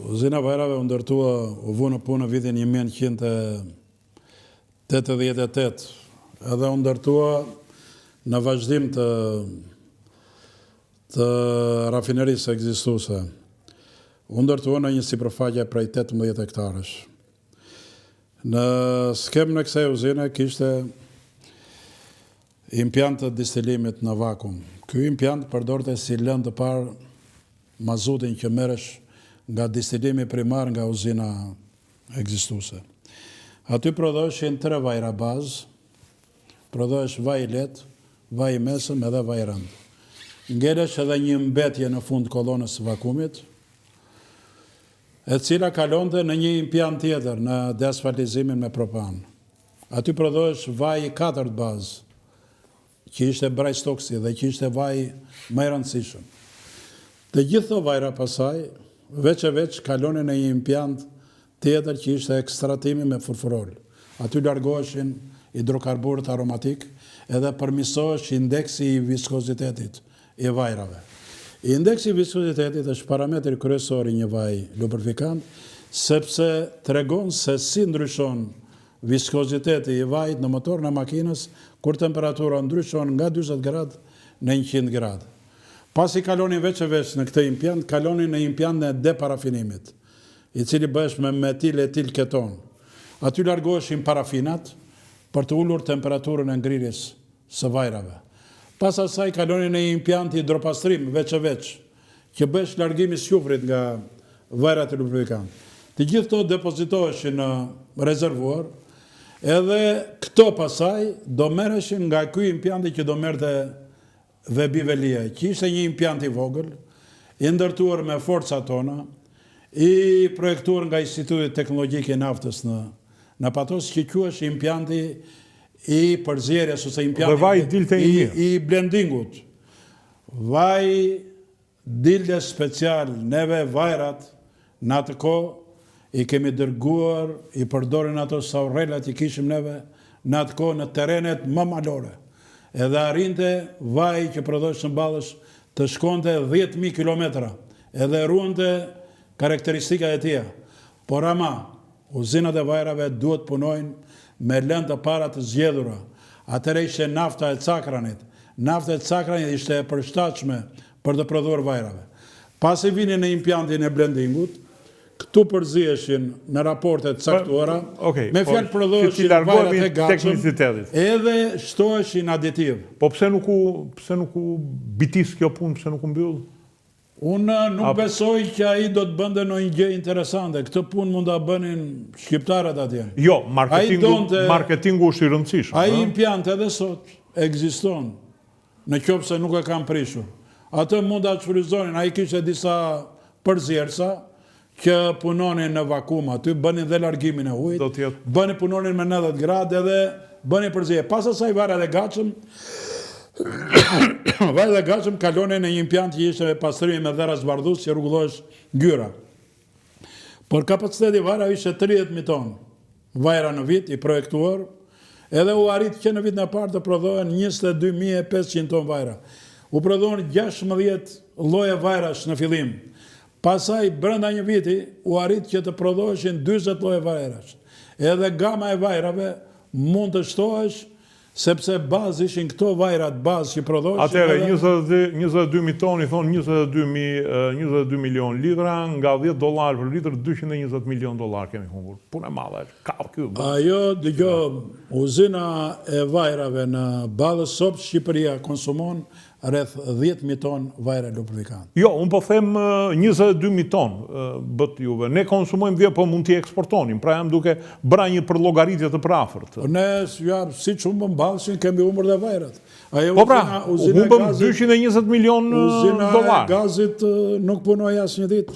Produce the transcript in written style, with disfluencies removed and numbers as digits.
Uzina Vajrave u ndërtua, u vu në punë në vitin 1988, edhe u ndërtua në vazhdim të rafinerisë ekzistuese. U ndërtua në një sipërfaqe prej 18 hektarësh. Në skemën e kësaj uzine kishte impiant të distilimit në vakum. Ky impiant përdorte si lëndë të parë mazutin që merresh nga distilimi primar nga uzina ekzistuese. Aty prodhoheshin 3 vajra bazë, prodhohesh vaj i lehtë, vaj i mesëm edhe vaj i rënd. Ngelesh edhe një mbetje në fund kolonës së vakumit, e cila kalonte në një impiant tjetër në deasfaltizimin me propan. Aty prodhohesh vaj i 4 bazë, që ishte brajstoksi dhe që ishte vaj më i rëndësishëm. Të gjithë vajra pasaj, veç e veç kalonin në një impiant tjetër që ishte ekstratimi me furfurol. Aty largoheshin hidrokarburët aromatik edhe përmisohesh indeksi i viskozitetit i vajrave. Indeksi i viskozitetit është parametri kryesor i një vaj lubrifikant, sepse tregon se si ndryshon viskoziteti i vajit në motorin e makinës kur temperatura ndryshon nga 40 gradë në 100 gradë. Pasi kalonin veç e veç në këtë impiant, kalonin në impiant në deparafinimit, i cili bëhesh me metil etil keton. Aty largoheshin parafinat për të ullur temperaturën e ngrirjes së vajrave. Pas asaj kalonin në impiant hidropastrim veç e veç, që bëhesh largimi squfrit nga vajrat e lubrifikant. Të gjithë to depozitoheshin në rezervuar, edhe këto pasaj do merreshin nga ky impianti që do merrte Vebivelia, që ishte një impiant i vogël, i ndërtuar me forca tona, i projektuar nga Instituti Teknologjik i Naftës në Patos, që quhesh impianti i përzierjes ose impianti i blendingut. Vaj dilde special, neve vajrat në atë kohë i kemi dërguar, i përdorin ato saurrelat i kishim neve në atë kohë në terenet më malore. Edhe arrinte vaj që prodhohesh në Ballësh të shkonte 10.000 kilometra, edhe ruante karakteristika e tija. Por ama, uzinat e vajrave duhet punojnë me lëndë të para të zgjedhura. Atëre ishte nafta e cakranit. Nafta e cakranit ishte e përshtatshme për të prodhuar vajrave. Pasi vinin në impiantin e blendingut, këtu përziheshin në raportet caktuara, me fjalë prodhoheshin vajrat e gatshëm, edhe shtoheshin aditiv. Po pse nuk u bitis kjo punë, pse nuk u mbyll? Unë nuk besoj që ai do të bënte ndonjë gjë interesante. Këtë punë mund ta bënin shqiptarët atje. Jo, marketingu është i rëndësishëm. Ai impiant edhe sot ekziston, në qoftë se nuk e kanë prishur. Atë mund ta shfrytëzonin, ai kishte disa përziersa që punonin në vakum aty, bënin dhe largimin e ujit, punonin me 90 gradë edhe bënin përzierje. Pas asaj vajrat e gatshëm kalonin në një impiant që ishte me pastrimi me dhera zbardhus që rregullohesh ngjyra. Por kapaciteti i vajrave ishte 30.000 ton vajra në vit i projektuar, edhe u arrit që në vitin e parë të prodhohen 22.500 ton vajra. U prodhohen 16 lloje vajrash në fillim. Pasaj, brenda një viti, u arrit që të prodhoheshin 40 lloje vajrash. Edhe gama e vajrave mund të shtohesh, sepse bazë ishin këto vajrat bazë që prodhoheshin. Atëre, 22.000 ton, i thonë 22 milion lidra, nga $10 për litër, $220 milion kemi humbur. Punë e madhe, ajo, dëgjo, uzina e vajrave në Ballës sot Shqipëria konsumon rreth 10.000 ton vajra lubrifikant. Jo, unë po them 22.000 ton bët juve. Ne konsumojmë 10, po mund t'i eksportonim. Pra jam duke bra një për llogaritje të prafërt. Ne, si që humbëm Ballshin, kemi humbur dhe vajrat. Po pra, humbëm $220 milion. Uzina e gazit nuk punoj asnjë ditë.